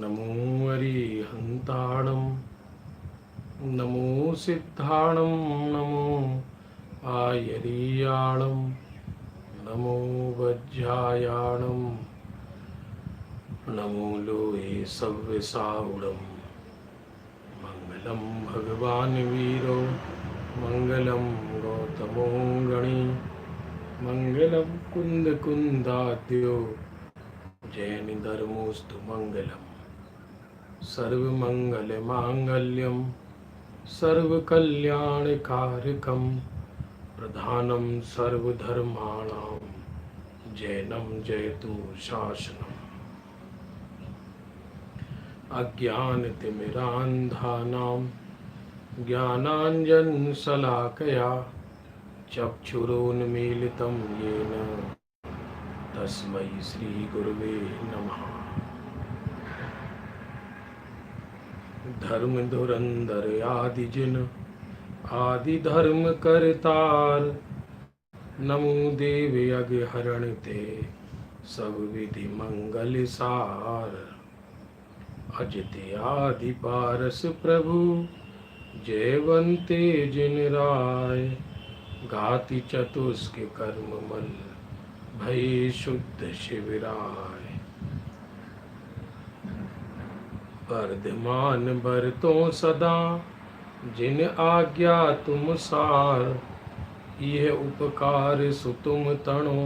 नमो अरिहन्ताणं नमो सिद्धाणं नमो आयरीयाणं नमो वज्रायाणं नमो लोहे सव्यसाउडं मङ्गलं भगवान् वीरो मङ्गलं गौतमो गणी मङ्गलं कुन्दकुन्दाद्यो जैन धर्मोस्तु मंगलम सर्वमंगलमांगल्यम सर्वकल्याणकारकम प्रधानम सर्वधर्माणां जैनम जयतु शासनम अज्ञानतिमिरान्धानां ज्ञानाञ्जनशलाकया चक्षुरोन्मीलितं येन तस्मै श्री गुरुवे नमः। धर्म धुरंधर आदि जिन आदि धर्म करतार नमो देव यज्ञ हरण ते सब विधि मंगल सार अजित आदि पारस प्रभु जयवंते जिन राय गाति चतुष्क कर्म मल भय शुद्ध शिविराय वर्धमान बरतों सदा जिन आज्ञा तुम सार यह उपकार सुतुम तणो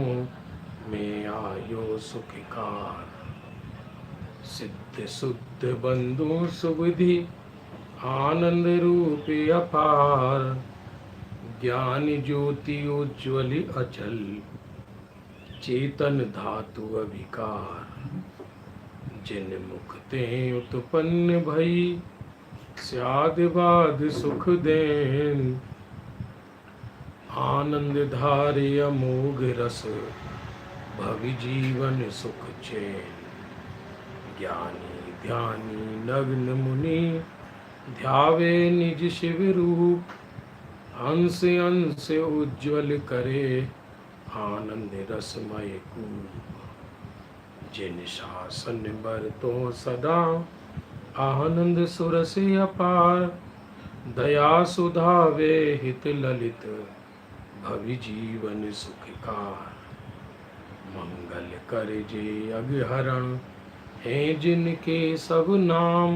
में आयो सुखकार सिद्ध शुद्ध बंधु सुविधि आनंद रूप अपार ज्ञान ज्योति उज्ज्वल अचल चेतन धातु अभिकार जिन मुखते उत्पन्न भई स्याद बाद सुख देन आनंद धारे अमोघ रस भवि जीवन सुख चैन ज्ञानी ध्यानी नग्न मुनि ध्यावे निज शिव रूप अंश अंश उज्ज्वल करे आनंद रसमय कूप जिन शासन बरतो सदा आनंद सुरस अपार दया सुधावे हित ललित भवि जीवन सुखकार मंगल कर जे अगहरण हैं जिनके सब नाम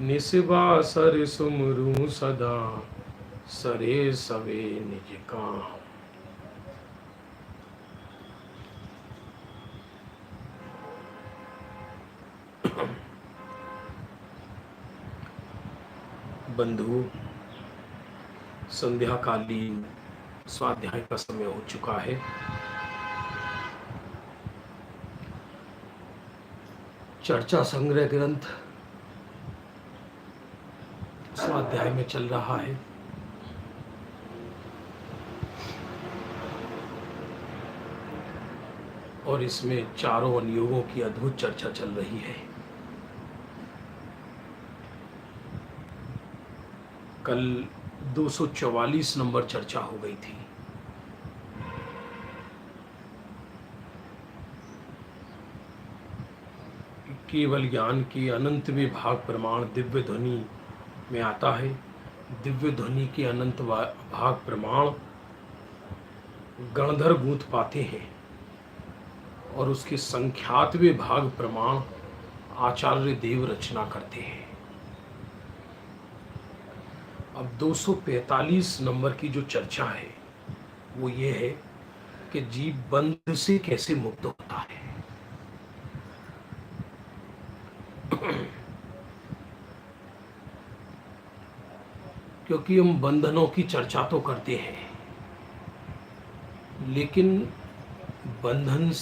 निस्वासर सुमरू सदा सरे सवे निज काम। बंधु, संध्याकालीन स्वाध्याय का समय हो चुका है। चर्चा संग्रह ग्रंथ स्वाध्याय में चल रहा है। और इसमें चारों अनुयोगों की अद्भुत चर्चा चल रही है। कल 244 नंबर चर्चा हो गई थी। केवल ज्ञान की अनंत विभाग प्रमाण दिव्य ध्वनि में आता है। दिव्य ध्वनि के अनंत भाग प्रमाण गणधर गूंथ पाते हैं और उसके संख्यात विभाग प्रमाण आचार्य देव रचना करते हैं। अब 245 नंबर की जो चर्चा है वो ये है कि जीव बंध से कैसे मुक्त होता है। क्योंकि हम बंधनों की चर्चा तो करते हैं, लेकिन बंधन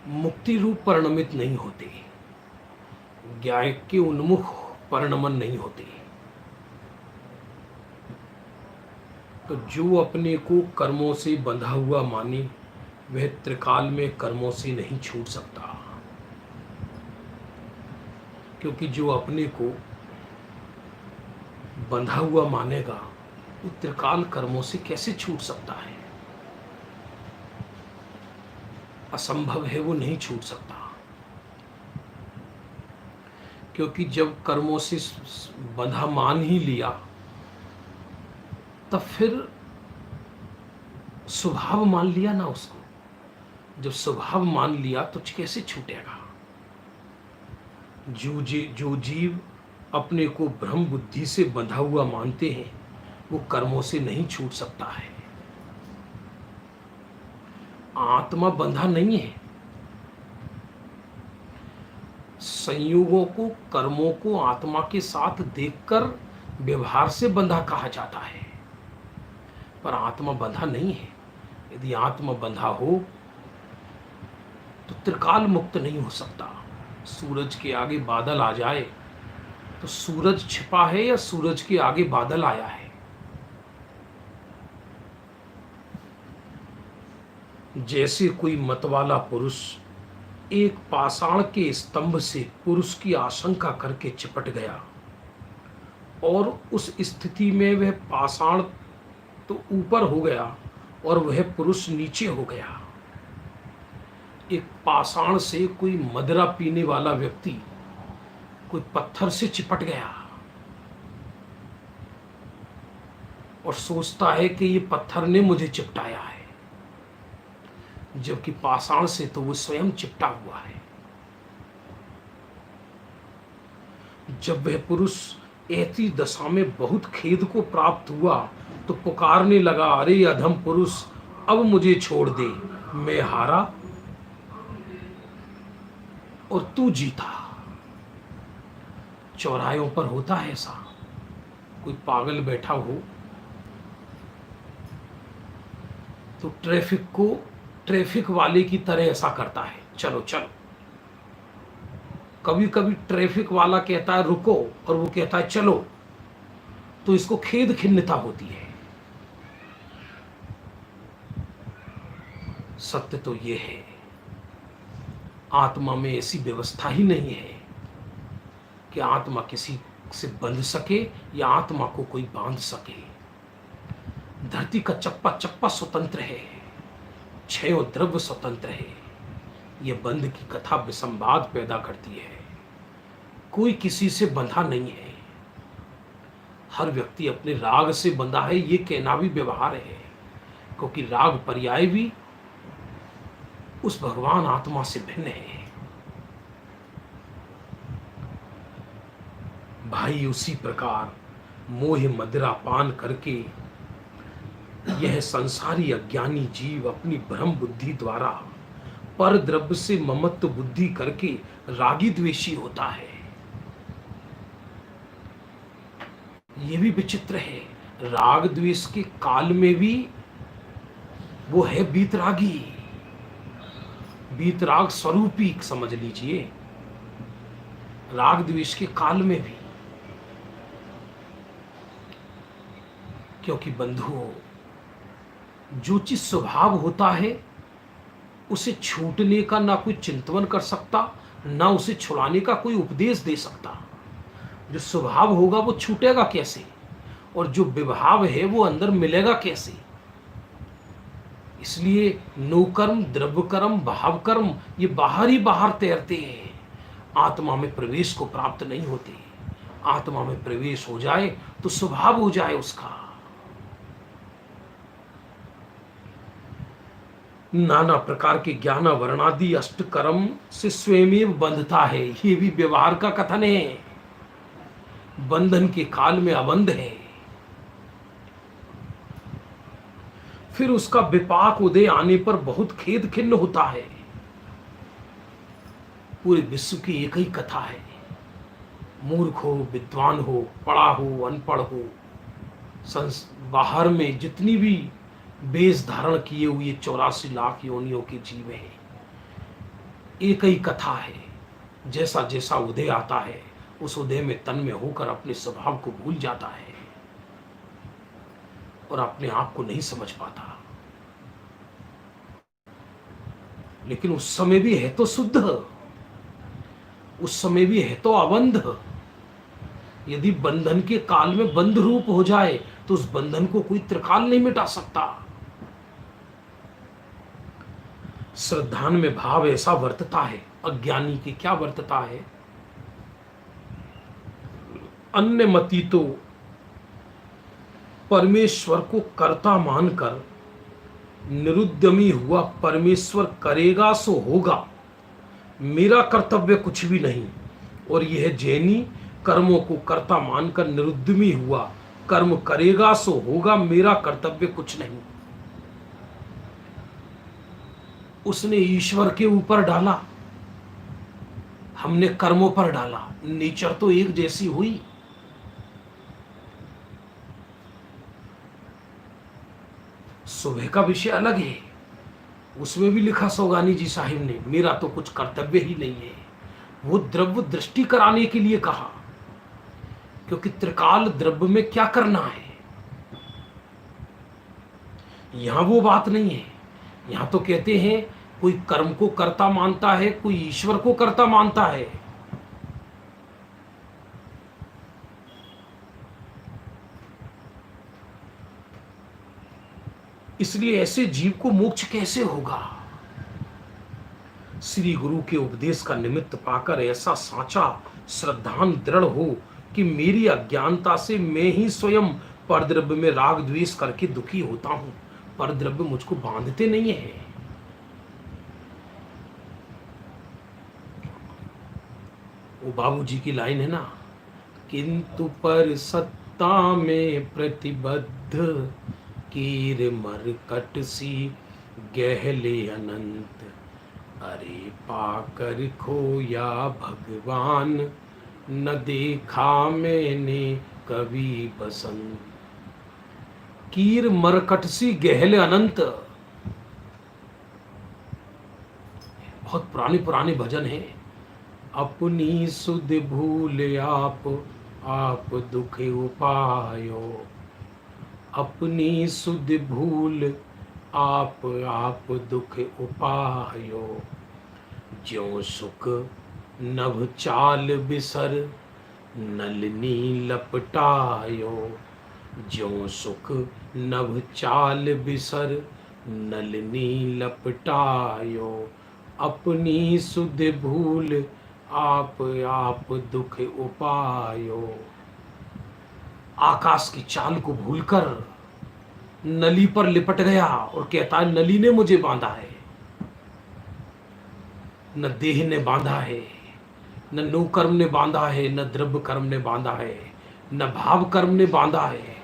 मुक्ति रूप परिणमित नहीं होते, ज्ञान के उन्मुख परिणमन नहीं होते। तो जो अपने को कर्मों से बंधा हुआ माने वह त्रिकाल में कर्मों से नहीं छूट सकता, क्योंकि जो अपने को बंधा हुआ मानेगा वो त्रिकाल कर्मों से कैसे छूट सकता है। असंभव है वो नहीं छूट सकता, क्योंकि जब कर्मों से बंधा मान ही लिया तब फिर स्वभाव मान लिया ना उसको। जब स्वभाव मान लिया तो कैसे छूटेगा। जो जीव अपने को ब्रह्म बुद्धि से बंधा हुआ मानते हैं वो कर्मों से नहीं छूट सकता है। आत्मा बंधा नहीं है। संयोगों को, कर्मों को आत्मा के साथ देखकर व्यवहार से बंधा कहा जाता है, पर आत्मा बंधा नहीं है। यदि आत्मा बंधा हो तो त्रिकाल मुक्त नहीं हो सकता। सूरज के आगे बादल आ जाए तो सूरज छिपा है या सूरज के आगे बादल आया है। जैसे कोई मतवाला पुरुष एक पाषाण के स्तंभ से पुरुष की आशंका करके चिपट गया और उस स्थिति में वह पाषाण तो ऊपर हो गया और वह पुरुष नीचे हो गया। एक पाषाण से कोई मदिरा पीने वाला व्यक्ति कोई पत्थर से चिपट गया और सोचता है कि ये पत्थर ने मुझे चिपटाया है, जबकि पाषाण से तो वो स्वयं चिपटा हुआ है। जब वह पुरुष ऐसी दशा में बहुत खेद को प्राप्त हुआ तो पुकारने लगा, अरे अधम पुरुष, अब मुझे छोड़ दे, मैं हारा और तू जीता। चौराहों पर होता है ऐसा, कोई पागल बैठा हो तो ट्रैफिक वाले की तरह ऐसा करता है, चलो चलो। कभी कभी ट्रैफिक वाला कहता है रुको और वो कहता है चलो, तो इसको खेद खिन्नता होती है। सत्य तो ये है, आत्मा में ऐसी व्यवस्था ही नहीं है कि आत्मा किसी से बंध सके या आत्मा को कोई बांध सके। धरती का चप्पा चप्पा स्वतंत्र है, क्षय द्रव्य स्वतंत्र है। यह बंध की कथा विसंवाद पैदा करती है। कोई किसी से बंधा नहीं है, हर व्यक्ति अपने राग से बंधा है, ये कहना भी व्यवहार है, क्योंकि राग पर्याय भी उस भगवान आत्मा से भिन्न है। भाई उसी प्रकार मोह मदिरा पान करके यह संसारी अज्ञानी जीव अपनी भ्रम बुद्धि द्वारा पर द्रव्य से ममत्व बुद्धि करके रागी द्वेषी होता है। यह भी विचित्र है, राग द्वेष के काल में भी वो है बीतरागी, बीतराग स्वरूपी समझ लीजिए। राग द्वेष के काल में भी, क्योंकि बंधुओं जो चीज स्वभाव होता है उसे छूटने का ना कोई चिंतन कर सकता, ना उसे छुड़ाने का कोई उपदेश दे सकता। जो स्वभाव होगा वो छूटेगा कैसे, और जो विभाव है वो अंदर मिलेगा कैसे। इसलिए नोकर्म, द्रव्य कर्म, भाव कर्म ये बाहर ही बाहर तैरते हैं, आत्मा में प्रवेश को प्राप्त नहीं होते। आत्मा में प्रवेश हो जाए तो स्वभाव हो जाए उसका। नाना प्रकार के ज्ञान वर्णादि अष्ट कर्म से स्वयं बंधता है, ये भी व्यवहार का कथन है। बंधन के काल में अबंध है, फिर उसका विपाक उदय आने पर बहुत खेद खिन्न होता है। पूरे विश्व की एक ही कथा है, मूर्ख हो, विद्वान हो, पढ़ा हो, अनपढ़ हो, बाहर में जितनी भी वेश धारण किए हुए 84 लाख योनियों के जीव हैं, एक ही कथा है। जैसा जैसा उदय आता है उस उदय में तन में होकर अपने स्वभाव को भूल जाता है और अपने आप को नहीं समझ पाता। लेकिन उस समय भी है तो शुद्ध, उस समय भी है तो अबंध। यदि बंधन के काल में बंध रूप हो जाए तो उस बंधन को कोई त्रिकाल नहीं मिटा सकता। श्रद्धान में भाव ऐसा वर्तता है, अज्ञानी के क्या वर्तता है? अन्य मति तो परमेश्वर को कर्ता मानकर निरुद्यमी हुआ, परमेश्वर करेगा सो होगा, मेरा कर्तव्य कुछ भी नहीं। और यह जैनी कर्मों को कर्ता मानकर निरुद्यमी हुआ, कर्म करेगा सो होगा, मेरा कर्तव्य कुछ नहीं। उसने ईश्वर के ऊपर डाला, हमने कर्मों पर डाला। नेचर तो एक जैसी हुई। सुबह का विषय अलग है, उसमें भी लिखा सोगानी जी साहिब ने, मेरा तो कुछ कर्तव्य ही नहीं है। वो द्रव्य दृष्टि कराने के लिए कहा, क्योंकि त्रिकाल द्रव्य में क्या करना है। यहां वो बात नहीं है। यहां तो कहते हैं कोई कर्म को कर्ता मानता है, कोई ईश्वर को कर्ता मानता है। इसलिए ऐसे जीव को मोक्ष कैसे होगा? श्री गुरु के उपदेश का निमित्त पाकर ऐसा साचा श्रद्धान दृढ़ हो कि मेरी अज्ञानता से मैं ही स्वयं परद्रव्य में राग द्वेष करके दुखी होता हूं। परद्रव्य मुझको बांधते नहीं है। वो बाबूजी की लाइन है ना, किंतु पर सत्ता में प्रतिबद्ध, कीर मरकट सी गहले अनंत, अरे पाकर खोया भगवान, न देखा मैंने कभी बसंत। कीर मरकट सी गहले अनंत, बहुत पुराने पुराने भजन है। अपनी सुध भूल आप दुख उपायो, अपनी सुध भूल आप दुख उपायो, ज्यों सुख नभ चाल बिसर नलनी लपटायो, ज्यों सुख नभ चाल बिसर नलनी लपटायो, अपनी सुध भूल आप दुख उपायो। आकाश की चाल को भूलकर नली पर लिपट गया और कहता है नली ने मुझे बांधा है। न देह ने बांधा है, न नो कर्म ने बांधा है, न द्रव्य कर्म ने बांधा है, न भाव कर्म ने बांधा है।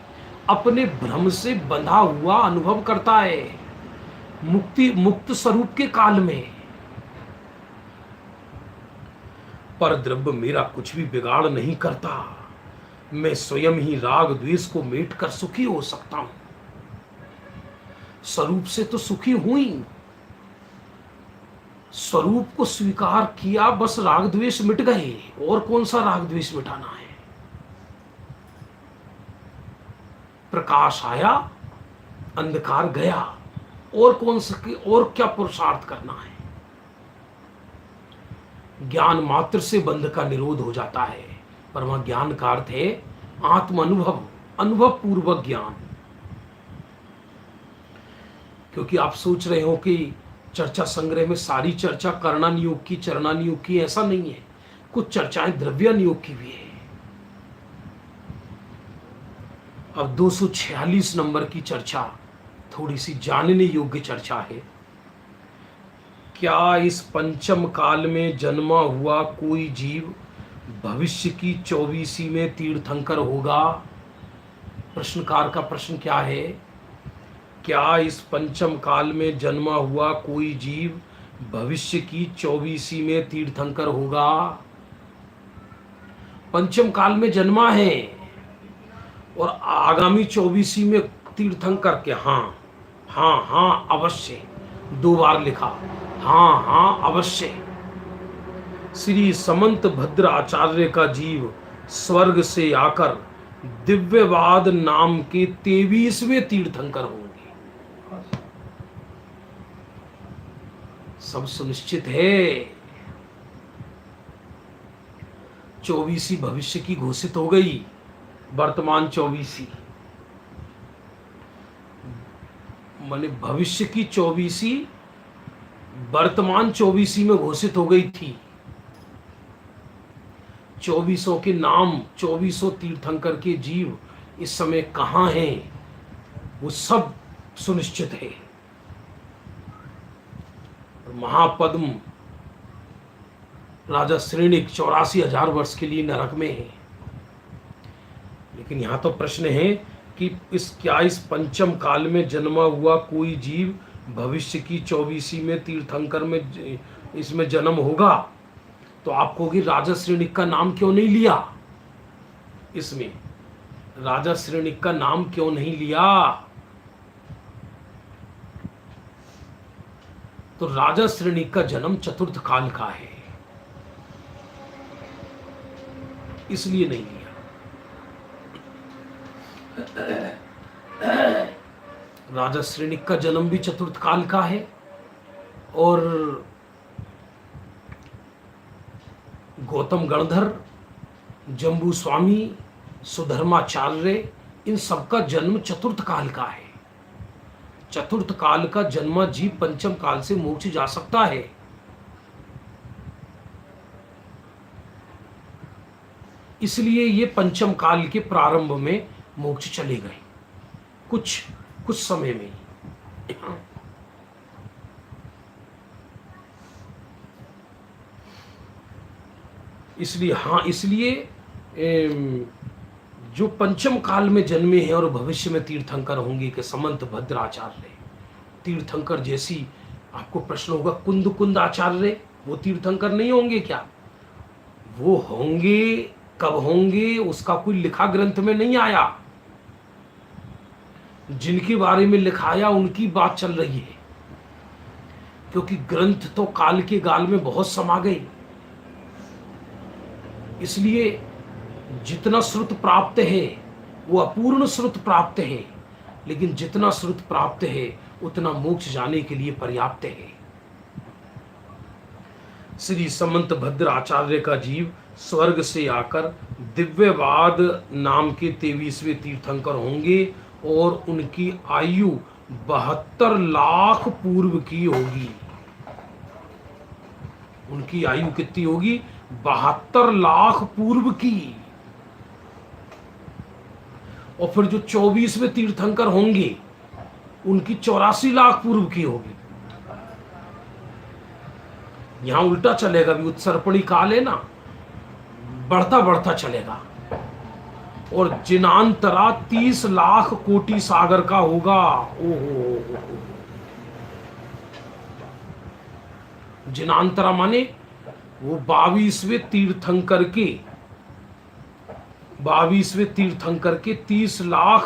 अपने भ्रम से बंधा हुआ अनुभव करता है मुक्त स्वरूप के काल में। पर द्रव्य मेरा कुछ भी बिगाड़ नहीं करता। मैं स्वयं ही राग द्वेष को मेट कर सुखी हो सकता हूं। स्वरूप से तो सुखी हुई, स्वरूप को स्वीकार किया, बस राग द्वेष मिट गए। और कौन सा राग द्वेष मिटाना है? प्रकाश आया, अंधकार गया, और कौन सा, और क्या पुरुषार्थ करना है? ज्ञान मात्र से बंध का निरोध हो जाता है। पर वहां ज्ञान का अर्थ है आत्म अनुभव, अनुभव पूर्वक ज्ञान। क्योंकि आप सोच रहे हो कि चर्चा संग्रह में सारी चर्चा कर्णान योग की, चरणान योग की, ऐसा नहीं है। कुछ चर्चाएं द्रव्यान योग की भी है। अब 246 नंबर की चर्चा थोड़ी सी जानने योग्य चर्चा है। क्या इस पंचम काल में जन्मा हुआ कोई जीव भविष्य की 24वीं में तीर्थंकर होगा? प्रश्नकार का प्रश्न क्या है? क्या इस पंचम काल में जन्मा हुआ कोई जीव भविष्य की 24वीं में तीर्थंकर होगा? पंचम काल में जन्मा है और आगामी 24वीं में तीर्थंकर के? हाँ हाँ हाँ अवश्य, 2 बार लिखा, हाँ हाँ अवश्य। श्री समंत भद्र आचार्य का जीव स्वर्ग से आकर दिव्यवाद नाम के 23वें तीर्थंकर होंगे। सब सुनिश्चित है। 24वीं भविष्य की घोषित हो गई, वर्तमान 24वीं माने भविष्य की 24वीं वर्तमान 24वीं में घोषित हो गई थी। 2400 के नाम, 2400 तीर्थंकर के जीव इस समय कहाँ हैं, वो सब सुनिश्चित है। महापद्म राजा श्रेणिक 84,000 वर्ष के लिए नरक में है। लेकिन यहां तो प्रश्न है कि इस पंचम काल में जन्मा हुआ कोई जीव भविष्य की 24वीं में तीर्थंकर में इसमें जन्म होगा, तो आप कहोगे राजा श्रेणिक का नाम क्यों नहीं लिया? इसमें राजा श्रेणिक का नाम क्यों नहीं लिया? तो राजा श्रेणिक का जन्म चतुर्थ काल का है, इसलिए नहीं लिया। राजा श्रेणिक का जन्म भी चतुर्थ काल का है, और गौतम गणधर, जम्बू स्वामी, सुधर्माचार्य, इन सबका जन्म चतुर्थ काल का है। चतुर्थ काल का जन्मा जीव पंचम काल से मोक्ष जा सकता है। इसलिए ये पंचम काल के प्रारंभ में मोक्ष चले गए, कुछ समय में। इसलिए जो पंचम काल में जन्मे हैं और भविष्य में तीर्थंकर होंगे कि समंत भद्राचार्य तीर्थंकर जैसी, आपको प्रश्न होगा कुंद आचार्य वो तीर्थंकर नहीं होंगे क्या? वो होंगे, कब होंगे उसका कोई लिखा ग्रंथ में नहीं आया। जिनके बारे में लिखाया उनकी बात चल रही है, क्योंकि ग्रंथ तो काल के गाल में बहुत समा गए। इसलिए जितना श्रुत प्राप्त है वो अपूर्ण श्रुत प्राप्त है, लेकिन जितना श्रुत प्राप्त है उतना मोक्ष जाने के लिए पर्याप्त है। श्री समंत भद्र आचार्य का जीव स्वर्ग से आकर दिव्यवाद नाम के 23वें तीर्थंकर होंगे, और उनकी आयु 72 लाख पूर्व की होगी। उनकी आयु कितनी होगी? 72 लाख पूर्व की। और फिर जो 24वें तीर्थंकर होंगे उनकी 84 लाख पूर्व की होगी। यहां उल्टा चलेगा, भी उत्सर्पणी काल है ना, बढ़ता बढ़ता चलेगा। और जिनांतरा 30 लाख कोटि सागर का होगा। ओहो, जिनांतरा माने वो 22वें तीर्थंकर के 30 लाख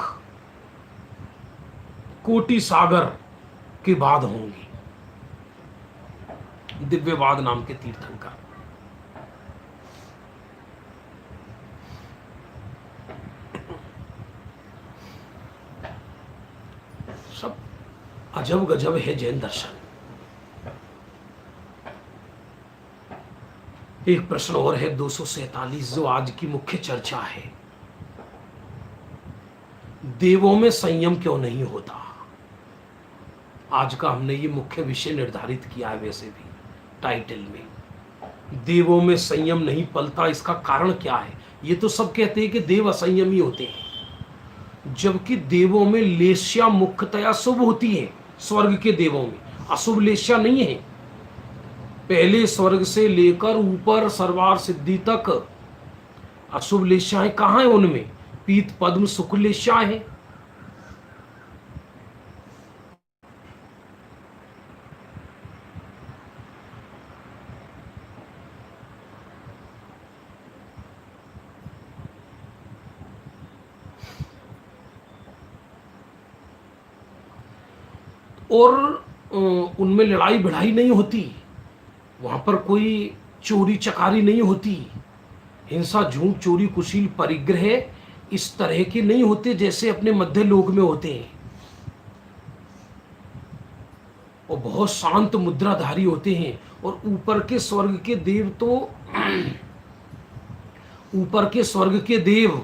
कोटि सागर के बाद होंगे दिव्यवाद नाम के तीर्थंकर। सब अजब गजब है जैन दर्शन। एक प्रश्न और है 247, जो आज की मुख्य चर्चा है। देवों में संयम क्यों नहीं होता? आज का हमने ये मुख्य विषय निर्धारित किया है। वैसे भी टाइटल में देवों में संयम नहीं पलता, इसका कारण क्या है? ये तो सब कहते हैं कि देव असंयमी होते हैं, जबकि देवों में लेस्या मुख्यतया शुभ होती है। स्वर्ग के देवों में अशुभ लेस्या नहीं है। पहले स्वर्ग से लेकर ऊपर सर्वार सिद्धि तक अशुभ लेस्याएं कहां है? उनमें पीत पद्म शुक्ल लेस्याएं हैं। और उनमें लड़ाई भिड़ाई नहीं होती, वहां पर कोई चोरी चकारी नहीं होती, हिंसा झूठ चोरी कुशील परिग्रह इस तरह के नहीं होते जैसे अपने मध्य लोक में होते हैं। और बहुत शांत मुद्राधारी होते हैं। और ऊपर के स्वर्ग के देव तो ऊपर के स्वर्ग के देव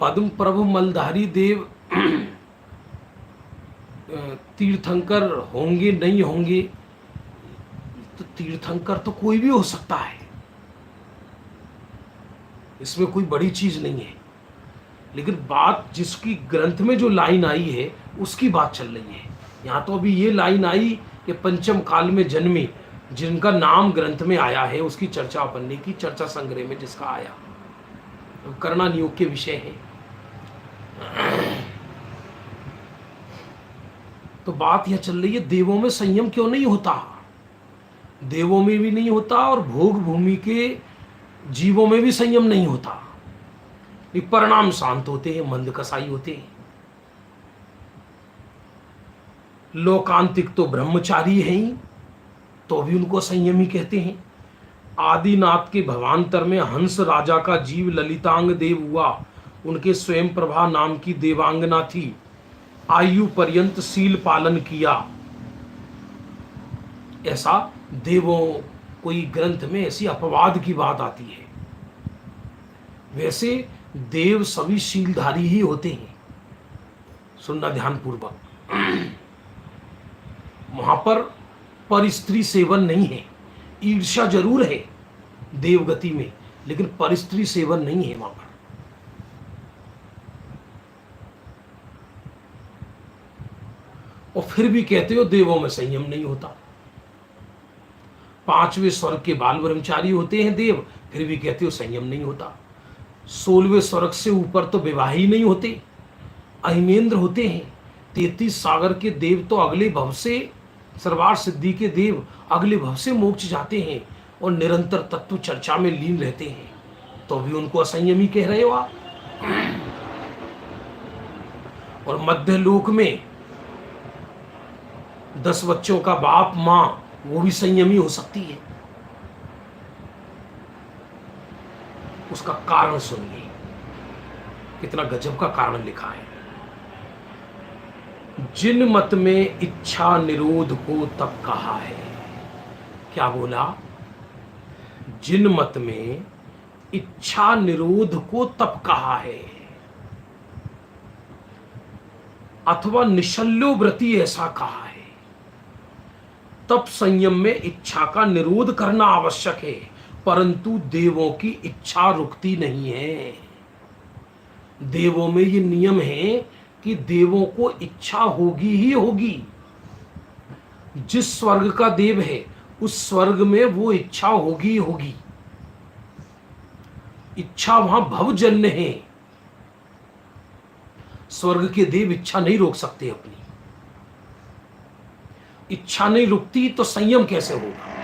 पद्म प्रभु मलधारी देव तीर्थंकर होंगे नहीं होंगे, तो तीर्थंकर तो कोई भी हो सकता है, इसमें कोई बड़ी चीज नहीं है। लेकिन बात जिसकी ग्रंथ में जो लाइन आई है उसकी बात चल रही है। यहाँ तो अभी ये लाइन आई कि पंचम काल में जन्मे, जिनका नाम ग्रंथ में आया है उसकी चर्चा अपन ने की, चर्चा संग्रह में जिसका आया, तो करना नियोग के विषय है। तो बात यह चल रही है, देवों में संयम क्यों नहीं होता? देवों में भी नहीं होता और भोग भूमि के जीवों में भी संयम नहीं होता। ये परिणाम शांत होते हैं, मंद कसाई होते हैं। लोकांतिक तो ब्रह्मचारी हैं ही, तो भी उनको संयमी कहते हैं। आदिनाथ के भवांतर में हंस राजा का जीव ललितांग देव हुआ, उनके स्वयं प्रभा नाम की देवांगना थी, आयु पर्यंत सील पालन किया। ऐसा देवों कोई ग्रंथ में ऐसी अपवाद की बात आती है। वैसे देव सभी शीलधारी ही होते हैं। सुनना ध्यान पूर्वक, वहां पर स्त्री सेवन नहीं है। ईर्ष्या जरूर है देवगति में, लेकिन परिस्त्री सेवन नहीं है वहां पर। और फिर भी कहते हो देवों में संयम नहीं होता। पांचवें स्वर्ग के बाल ब्रह्मचारी होते हैं देव, फिर भी कहते हो संयम नहीं होता। 16वें स्वर्ग से ऊपर तो विवाह ही नहीं होते, अहिमेंद्र होते हैं। 33 सागर के देव तो अगले भव से, सर्वार सिद्धि के देव अगले भव से मोक्ष जाते हैं और निरंतर तत्व चर्चा में लीन रहते हैं, तो भी उनको असंयमी कह रहे हो आप। और मध्य लोक में 10 बच्चों का बाप मां, वो भी संयमी हो सकती है। उसका कारण सुनिए, कितना गजब का कारण लिखा है। जिन मत में इच्छा निरोध को तब कहा है, क्या बोला? जिन मत में इच्छा निरोध को तब कहा है, अथवा निशल्यो व्रति ऐसा कहा है, तब संयम में इच्छा का निरोध करना आवश्यक है। परंतु देवों की इच्छा रुकती नहीं है। देवों में ये नियम है कि देवों को इच्छा होगी ही होगी। जिस स्वर्ग का देव है उस स्वर्ग में वो इच्छा होगी ही होगी। इच्छा वहां भवजन्य है। स्वर्ग के देव इच्छा नहीं रोक सकते अपनी। इच्छा नहीं रुकती तो संयम कैसे होगा?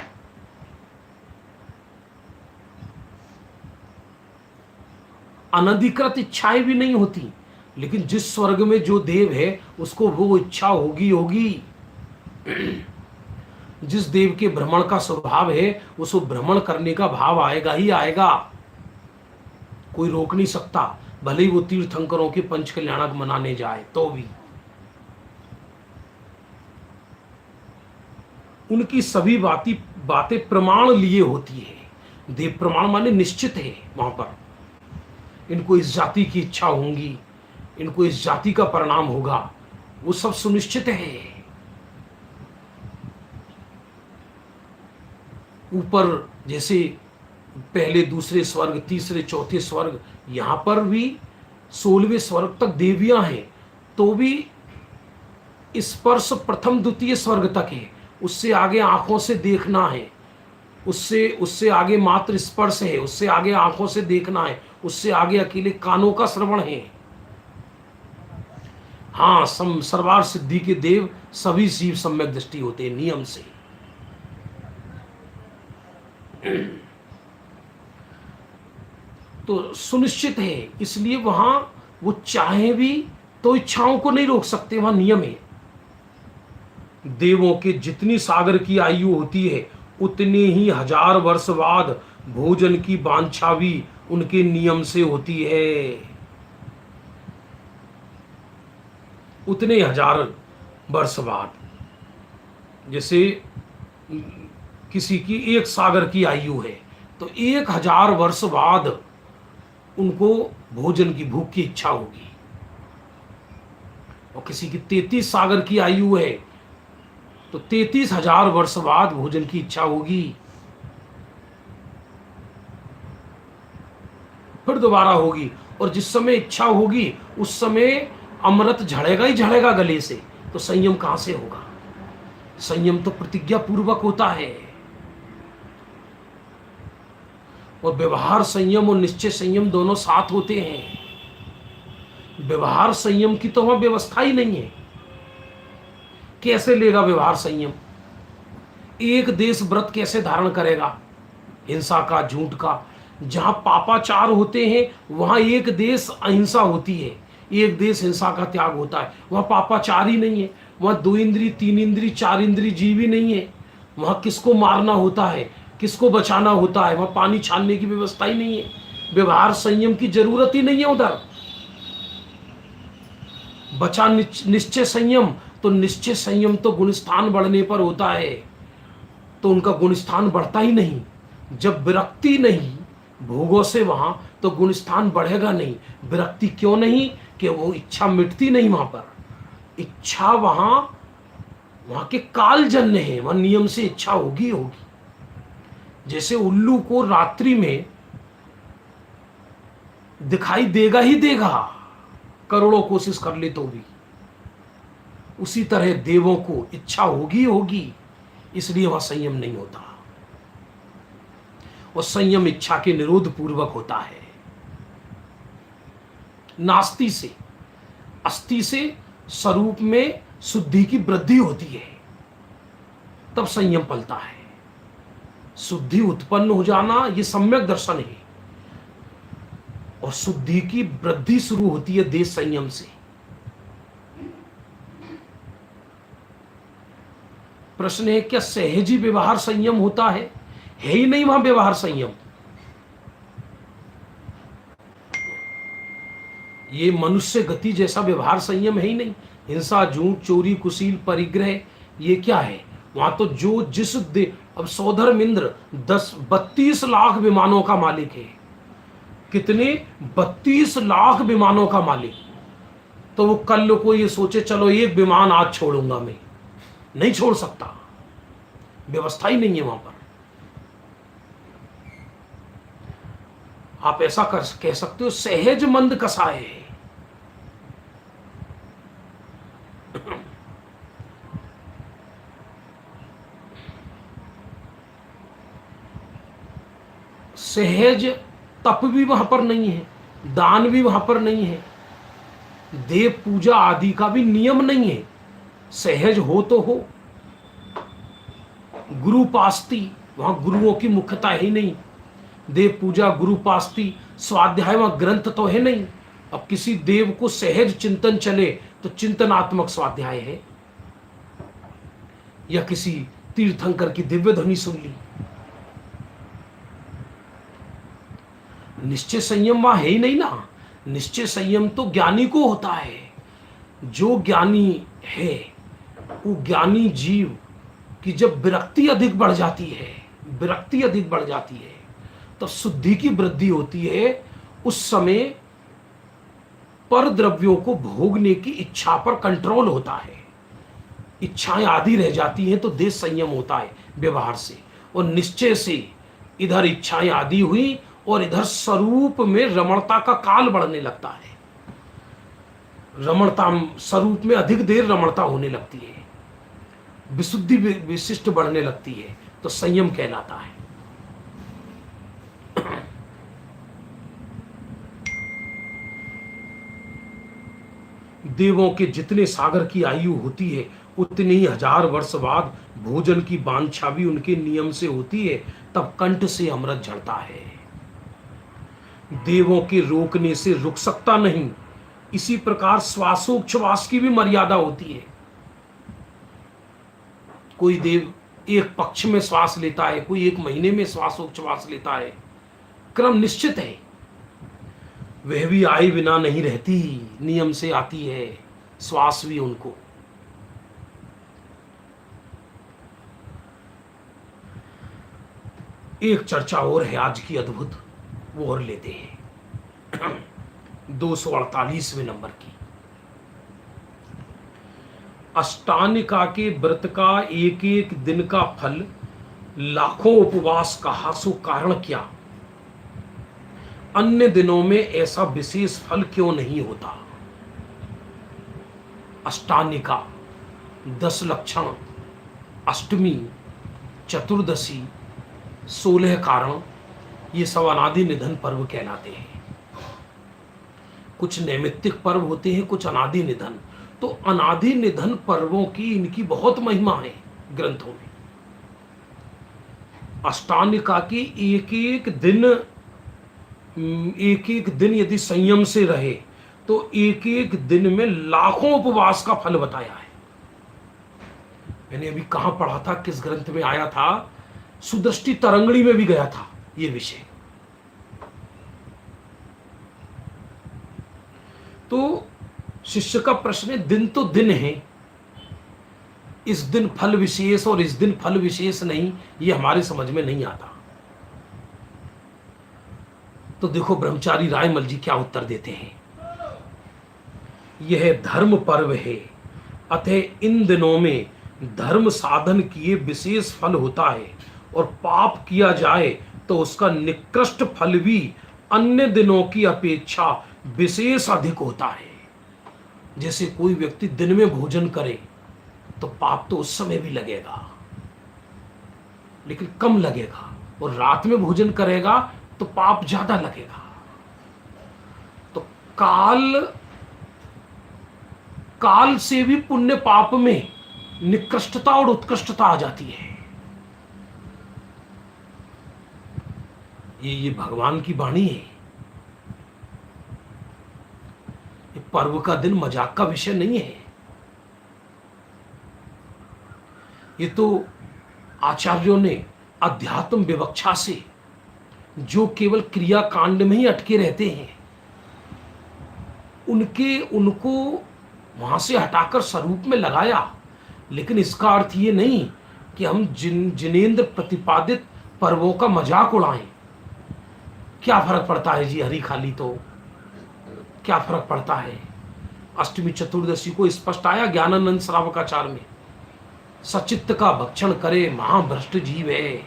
अनधिकृत इच्छाएं भी नहीं होती, लेकिन जिस स्वर्ग में जो देव है उसको वो इच्छा होगी होगी। जिस देव के भ्रमण का स्वभाव है उसको भ्रमण करने का भाव आएगा ही आएगा, कोई रोक नहीं सकता। भले ही वो तीर्थंकरों के पंच कल्याणक मनाने जाए तो भी उनकी सभी बातें प्रमाण लिए होती है। देव प्रमाण माने निश्चित है। वहां पर इनको इस जाति की इच्छा होगी, इनको इस जाति का परिणाम होगा, वो सब सुनिश्चित है। ऊपर जैसे पहले दूसरे स्वर्ग, तीसरे चौथे स्वर्ग, यहां पर भी 16वें स्वर्ग तक देवियां हैं, तो भी स्पर्श प्रथम द्वितीय स्वर्ग तक है। उससे आगे आंखों से देखना है, उससे आगे मात्र स्पर्श है, उससे आगे आंखों से देखना है, उससे आगे अकेले कानों का श्रवण है। हाँ, सर्वार सिद्धि के देव सभी जीव सम्यक दृष्टि होते हैं नियम से। तो सुनिश्चित है, इसलिए वहां वो चाहे भी तो इच्छाओं को नहीं रोक सकते, वहां नियम है। देवों के जितनी सागर की आयु होती है उतने ही 1000 वर्ष बाद भोजन की वांछा भी उनके नियम से होती है। उतने 1000 वर्ष बाद, जैसे किसी की 1 सागर की आयु है तो 1000 वर्ष बाद उनको भोजन की भूख की इच्छा होगी। और किसी की 33 सागर की आयु है तो 33,000 वर्ष बाद भोजन की इच्छा होगी, फिर दोबारा होगी। और जिस समय इच्छा होगी उस समय अमृत झड़ेगा ही झड़ेगा गले से, तो संयम कहां से होगा? संयम तो प्रतिज्ञा पूर्वक होता है। और व्यवहार संयम और निश्चय संयम दोनों साथ होते हैं। व्यवहार संयम की तो वहां व्यवस्था ही नहीं है। कैसे लेगा व्यवहार संयम? एक देश व्रत कैसे धारण करेगा? हिंसा का, झूठ का। जहां पापाचार होते हैं वहां एक देश अहिंसा होती है, एक देश हिंसा का त्याग होता है। वहां पापाचार ही नहीं है, वहां 2 इंद्री, 3 इंद्री, 4 इंद्री जीव ही नहीं है। वहां किसको मारना होता है, किसको बचाना होता है, वहां पानी छानने की व्यवस्था ही नहीं है। व्यवहार संयम की जरूरत ही नहीं है उधर। बचा निश्चय संयम, तो निश्चय संयम तो गुणस्थान बढ़ने पर होता है, तो उनका गुणस्थान बढ़ता ही नहीं। जब विरक्ति नहीं भोगों से वहां, तो गुणस्थान बढ़ेगा नहीं। विरक्ति क्यों नहीं? कि वो इच्छा मिटती नहीं वहां पर। इच्छा वहां के कालजन्य है, वहां नियम से इच्छा होगी होगी। जैसे उल्लू को रात्रि में दिखाई देगा ही देगा, करोड़ों कोशिश कर ले तो भी। उसी तरह देवों को इच्छा होगी होगी, इसलिए वहां संयम नहीं होता। और संयम इच्छा के निरोध पूर्वक होता है। नास्ति से, अस्थि से स्वरूप में शुद्धि की वृद्धि होती है, तब संयम पलता है। शुद्धि उत्पन्न हो जाना ये सम्यक दर्शन है, और शुद्धि की वृद्धि शुरू होती है देश संयम से। प्रश्न है, क्या सहजी व्यवहार संयम होता है? है ही नहीं वहां व्यवहार संयम। ये मनुष्य गति जैसा व्यवहार संयम है ही नहीं। हिंसा, झूठ, चोरी, कुशील, परिग्रह, ये क्या है? वहां तो जो जिस अब सौधर्म इंद्र 32 लाख विमानों का मालिक है। कितने? 32 लाख विमानों का मालिक। तो वो कल को ये सोचे चलो एक विमान आज छोड़ूंगा, मैं नहीं छोड़ सकता। व्यवस्था ही नहीं है वहां पर। आप ऐसा कह सकते हो, सहज मंद कसाय है। सहज तप भी वहां पर नहीं है, दान भी वहां पर नहीं है, देव पूजा आदि का भी नियम नहीं है। सहज हो तो हो। गुरुपास्ति, वहां गुरुओं की मुख्यता ही नहीं। देव पूजा, गुरुपास्ति, स्वाध्याय, वहां ग्रंथ तो है नहीं। अब किसी देव को सहज चिंतन चले तो चिंतनात्मक स्वाध्याय है, या किसी तीर्थंकर की दिव्य ध्वनि सुन ली। निश्चय संयम वहां है ही नहीं ना। निश्चय संयम तो ज्ञानी को होता है। जो ज्ञानी है, वो ज्ञानी जीव की जब विरक्ति अधिक बढ़ जाती है, विरक्ति अधिक बढ़ जाती है, तो शुद्धि की वृद्धि होती है। उस समय पर द्रव्यों को भोगने की इच्छा पर कंट्रोल होता है। इच्छाएं आदि रह जाती हैं तो देश संयम होता है व्यवहार से। और निश्चय से इधर इच्छाएं आदि हुई और इधर स्वरूप में रमणता का काल बढ़ने लगता है। रमणता, स्वरूप में अधिक देर रमणता होने लगती है, विशुद्धि विशिष्ट बढ़ने लगती है, तो संयम कहलाता है। देवों के जितने सागर की आयु होती है, उतनी ही 1000 वर्ष बाद भोजन की वांछा भी उनके नियम से होती है, तब कंठ से अमृत झड़ता है। देवों के रोकने से रुक सकता नहीं। इसी प्रकार श्वासोच्छ्वास की भी मर्यादा होती है। कोई देव एक पक्ष में श्वास लेता है, कोई 1 महीने में श्वासोच्छ्वास लेता है, क्रम निश्चित है। वह भी आए बिना नहीं रहती, नियम से आती है श्वास भी उनको। एक चर्चा और है आज की अद्भुत, वो और लेते हैं। 248वें नंबर की। अष्टानिका के व्रत का एक एक दिन का फल लाखों उपवास का, सो कारण क्या? अन्य दिनों में ऐसा विशेष फल क्यों नहीं होता? अष्टानिका, 10 लक्षण, अष्टमी, चतुर्दशी, 16 कारण, ये सब अनादि निधन पर्व कहलाते हैं। कुछ नैमित्तिक पर्व होते हैं, कुछ अनादि निधन। तो अनादि निधन पर्वों की इनकी बहुत महिमा है ग्रंथों में। अष्टानिका की एक एक दिन यदि संयम से रहे तो एक एक दिन में लाखों उपवास का फल बताया है। मैंने अभी कहां पढ़ा था, किस ग्रंथ में आया था, सुदृष्टि तरंगणी में भी गया था यह विषय। तो शिष्य का प्रश्न है, दिन तो दिन है, इस दिन फल विशेष और इस दिन फल विशेष नहीं, ये हमारे समझ में नहीं आता। तो देखो ब्रह्मचारी रायमल जी क्या उत्तर देते हैं। यह धर्म पर्व है, अतः इन दिनों में धर्म साधन किए विशेष फल होता है, और पाप किया जाए तो उसका निकृष्ट फल भी अन्य दिनों की अपेक्षा विशेष अधिक होता है। जैसे कोई व्यक्ति दिन में भोजन करे तो पाप तो उस समय भी लगेगा, लेकिन कम लगेगा, और रात में भोजन करेगा तो पाप ज्यादा लगेगा। तो काल से भी पुण्य पाप में निकृष्टता और उत्कृष्टता आ जाती है। ये भगवान की वाणी है। ये पर्व का दिन मजाक का विषय नहीं है। ये तो आचार्यों ने अध्यात्म विवक्षा से, जो केवल क्रिया कांड में ही अटके रहते हैं, उनको वहां से हटाकर स्वरूप में लगाया। लेकिन इसका अर्थ ये नहीं कि हम जिनेंद्र प्रतिपादित पर्वों का मजाक उड़ाएं। क्या फर्क पड़ता है जी, हरी खाली तो क्या फर्क पड़ता है। अष्टमी चतुर्दशी को स्पष्ट आया ज्ञानानंद श्रावकाचार में, सचित्त का भक्षण करे महाभ्रष्ट जीव है।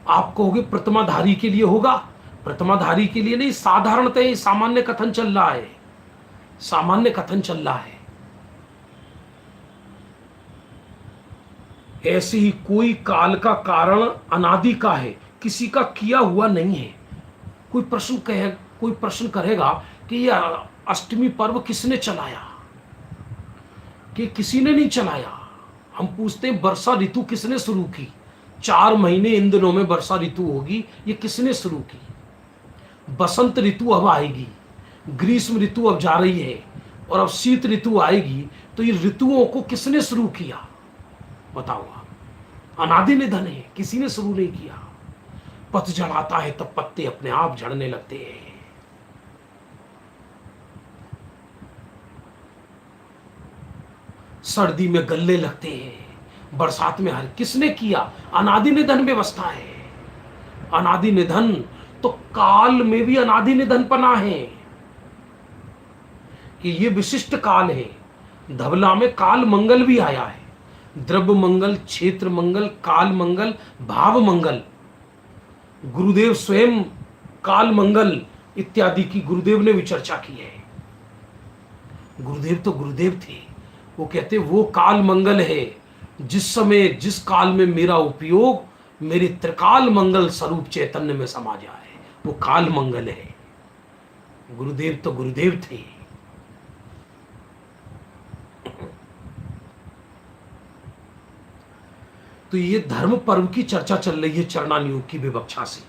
आप कहोगे प्रतिमाधारी के लिए होगा, प्रतिमाधारी के लिए नहीं, साधारणतः सामान्य कथन चल रहा है, सामान्य कथन चल रहा है। ऐसे ही कोई काल का कारण अनादि का है, किसी का किया हुआ नहीं है। कोई प्रश्न करेगा कि यह अष्टमी पर्व किसने चलाया, कि किसी ने नहीं चलाया। हम पूछते हैं वर्षा ऋतु किसने शुरू की, 4 महीने इन दिनों में वर्षा ऋतु होगी, ये किसने शुरू की। बसंत ऋतु अब आएगी, ग्रीष्म ऋतु अब जा रही है, और अब शीत ऋतु आएगी। तो ये ऋतुओं को किसने शुरू किया बताओ। अनादि निधन है, किसी ने शुरू नहीं किया। पतझड़ आता है तब पत्ते अपने आप झड़ने लगते हैं। सर्दी में गलने लगते हैं, बरसात में हर किसने किया। अनादि निधन व्यवस्था है। अनादि निधन तो काल में भी अनादि निधन पना है कि ये विशिष्ट काल है। धवला में काल मंगल भी आया है, द्रव्य मंगल, क्षेत्र मंगल, काल मंगल, भाव मंगल। गुरुदेव स्वयं काल मंगल इत्यादि की गुरुदेव ने भी चर्चा की है। गुरुदेव तो गुरुदेव थे, वो कहते वो काल मंगल है जिस समय जिस काल में मेरा उपयोग मेरे त्रिकाल मंगल स्वरूप चैतन्य में समा जाए, वो काल मंगल है। गुरुदेव तो गुरुदेव थे। तो ये धर्म पर्व की चर्चा चल रही है चरणानुयोग की विवक्षा से।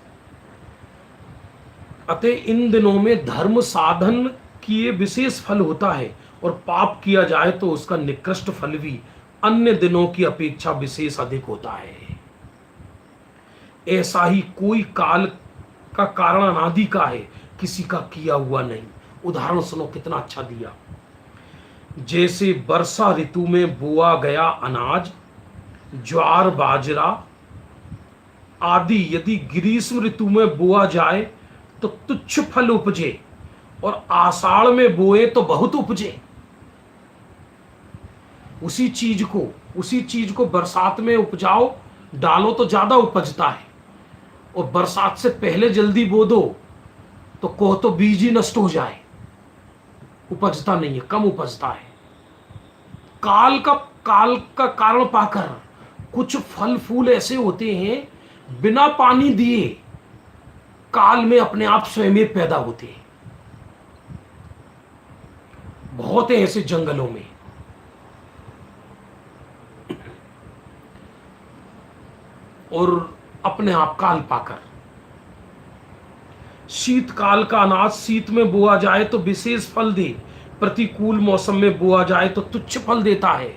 अतः इन दिनों में धर्म साधन किए विशेष फल होता है, और पाप किया जाए तो उसका निकृष्ट फल भी अन्य दिनों की अपेक्षा विशेष अधिक होता है। ऐसा ही कोई काल का कारण अनादि का है, किसी का किया हुआ नहीं। उदाहरण सुनो कितना अच्छा दिया। जैसे वर्षा ऋतु में बोआ गया अनाज, ज्वार बाजरा आदि यदि ग्रीष्म ऋतु में बोआ जाए तो तुच्छ फल उपजे, और आषाढ़ में बोए तो बहुत उपजे। उसी चीज को बरसात में उपजाओ, डालो तो ज्यादा उपजता है, और बरसात से पहले जल्दी बो दो तो कहो तो बीज ही नष्ट हो जाए, उपजता नहीं है, कम उपजता है। काल का कारण पाकर कुछ फल फूल ऐसे होते हैं बिना पानी दिए काल में अपने आप स्वयं पैदा होते हैं। बहुत है ऐसे जंगलों में। और अपने आप काल पाकर, शीतकाल का अनाज शीत में बोआ जाए तो विशेष फल दे, प्रतिकूल मौसम में बोआ जाए तो तुच्छ फल देता है।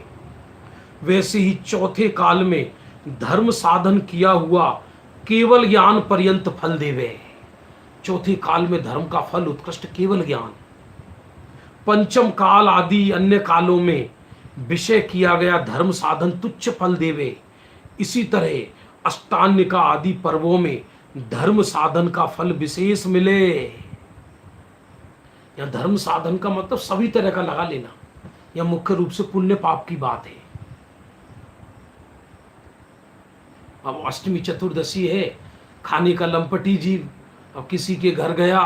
वैसे ही चौथे काल में धर्म साधन किया हुआ केवल ज्ञान पर्यंत फल देवे। चौथे काल में धर्म का फल उत्कृष्ट केवल ज्ञान। पंचम काल आदि अन्य कालों में विषय किया गया धर्म साधन तुच्छ फल देवे। इसी तरह अष्टान्निका आदि पर्वों में धर्म साधन का फल विशेष मिले। या धर्म साधन का मतलब सभी तरह का लगा लेना, या मुख्य रूप से पुण्य पाप की बात है। अब अष्टमी चतुर्दशी है, खाने का लंपटी जीव। अब किसी के घर गया,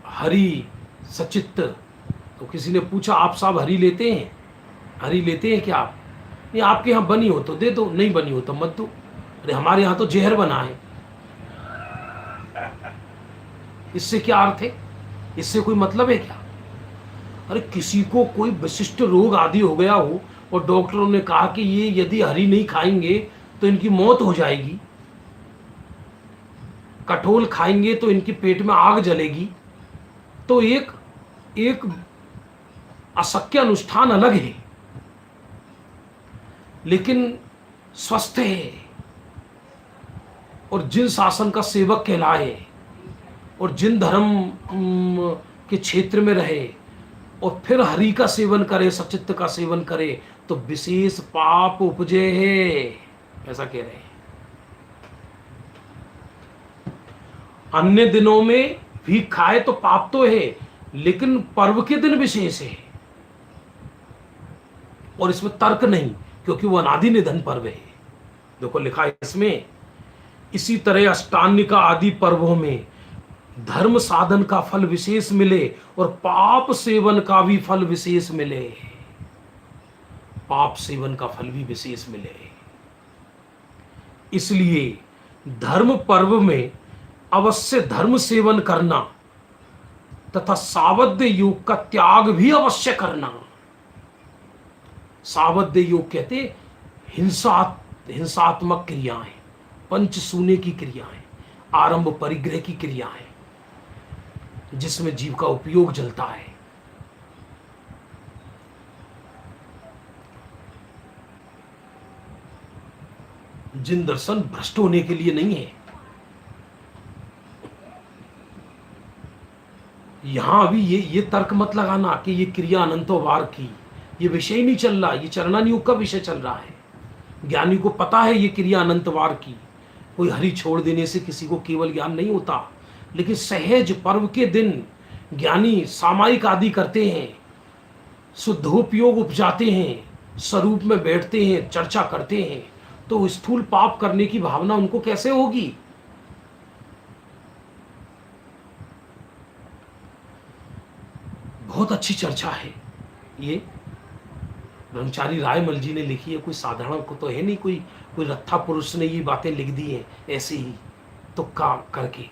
हरी सचित्त, तो किसी ने पूछा आप साहब हरी लेते हैं? हरी लेते हैं क्या आप? नहीं, आपके यहाँ बनी हो तो दे दो, नहीं बनी हो तो मत दो। अरे हमारे यहाँ तो जहर बना है। इससे क्या अर्थ है? इससे कोई मतलब है क्या? अरे किसी को कोई विशिष्ट रोग आदि हो गया हो और डॉक्टरों ने कहा कि ये यदि हरी नहीं खाएंगे तो इनकी मौत हो जाएगी, कठोल खाएंगे तो इनके पेट में आग जलेगी, तो एक अशक्य अनुष्ठान अलग है, लेकिन स्वस्थ है और जिन शासन का सेवक कहलाए और जिन धर्म के क्षेत्र में रहे और फिर हरि का सेवन करे, सचित्त का सेवन करे, तो विशेष पाप उपजे है, ऐसा कह रहे हैं। अन्य दिनों में भी खाए तो पाप तो है, लेकिन पर्व के दिन विशेष है, और इसमें तर्क नहीं, क्योंकि वो अनादि निधन पर्व है। देखो लिखा है इसमें, इसी तरह अष्टान्निका आदि पर्वों में धर्म साधन का फल विशेष मिले और पाप सेवन का भी फल विशेष मिले। पाप सेवन का फल भी विशेष मिले। इसलिए धर्म पर्व में अवश्य धर्म सेवन करना तथा सावध्य योग का त्याग भी अवश्य करना। सावध्य योग कहते हिंसात्मक क्रियाएं, पंच सूने की क्रियाएं, आरंभ परिग्रह की क्रियाएं, जिसमें जीव का उपयोग जलता है। जिन दर्शन भ्रष्ट होने के लिए नहीं है। यहां अभी ये तर्क मत लगाना कि ये क्रिया अनंतोवार की, ये विषय ही नहीं चल रहा, ये चरणान योग का विषय चल रहा है। ज्ञानी को पता है ये क्रिया अनंतवार की, कोई हरि छोड़ देने से किसी को केवल ज्ञान नहीं होता, लेकिन सहज पर्व के दिन ज्ञानी सामायिक आदि करते हैं, शुद्धोपयोग उपजाते हैं, स्वरूप में बैठते हैं, चर्चा करते हैं, तो स्थूल पाप करने की भावना उनको कैसे होगी? बहुत अच्छी चर्चा है ये, ब्रह्मचारी रायमल जी ने लिखी है। कोई साधारण को तो है नहीं, कोई रत्था पुरुष ने ये बातें लिख दी हैं ऐसे ही तुक्का करके।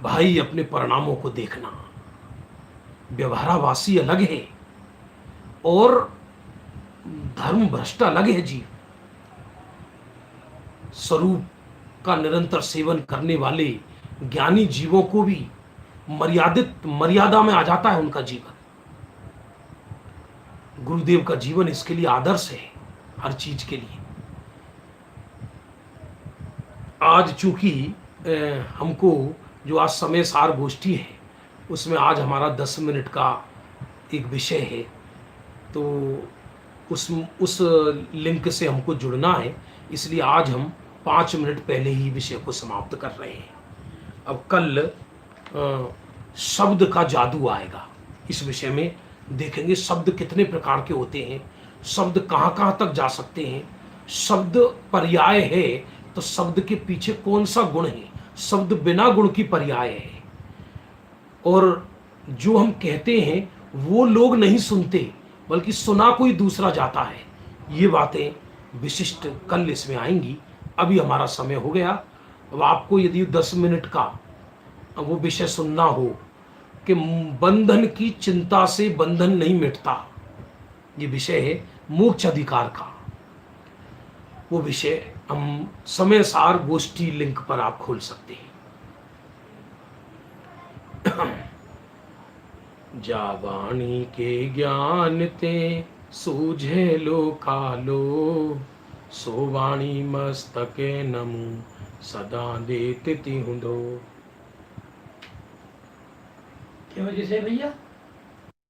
भाई अपने परिणामों को देखना। व्यवहारावासी अलग है और धर्म भ्रष्ट अलग है जीव। स्वरूप का निरंतर सेवन करने वाले ज्ञानी जीवों को भी मर्यादा में आ जाता है उनका जीवन। गुरुदेव का जीवन इसके लिए आदर्श है, हर चीज के लिए। आज चूंकि हमको जो आज समय सार गोष्ठी है उसमें आज हमारा 10 मिनट का एक विषय है, तो उस लिंक से हमको जुड़ना है, इसलिए आज हम 5 मिनट पहले ही विषय को समाप्त कर रहे हैं। अब कल शब्द का जादू आएगा, इस विषय में देखेंगे शब्द कितने प्रकार के होते हैं, शब्द कहाँ कहाँ तक जा सकते हैं, शब्द पर्याय है तो शब्द के पीछे कौन सा गुण है, शब्द बिना गुण की पर्याय है, और जो हम कहते हैं वो लोग नहीं सुनते बल्कि सुना कोई दूसरा जाता है। ये बातें विशिष्ट कल इसमें आएंगी। अभी हमारा समय हो गया। अब आपको यदि 10 मिनट का वो विषय सुनना हो कि बंधन की चिंता से बंधन नहीं मिटता, ये विषय है मोक्ष अधिकार का, वो विषय हम समय सार गोष्ठी लिंक पर आप खोल सकते हैं। जावाणी के ज्ञान ते सूझे लो कालो, सोवाणी मस्तके नमु सदा देते हुंदो। क्या वजह से भैया?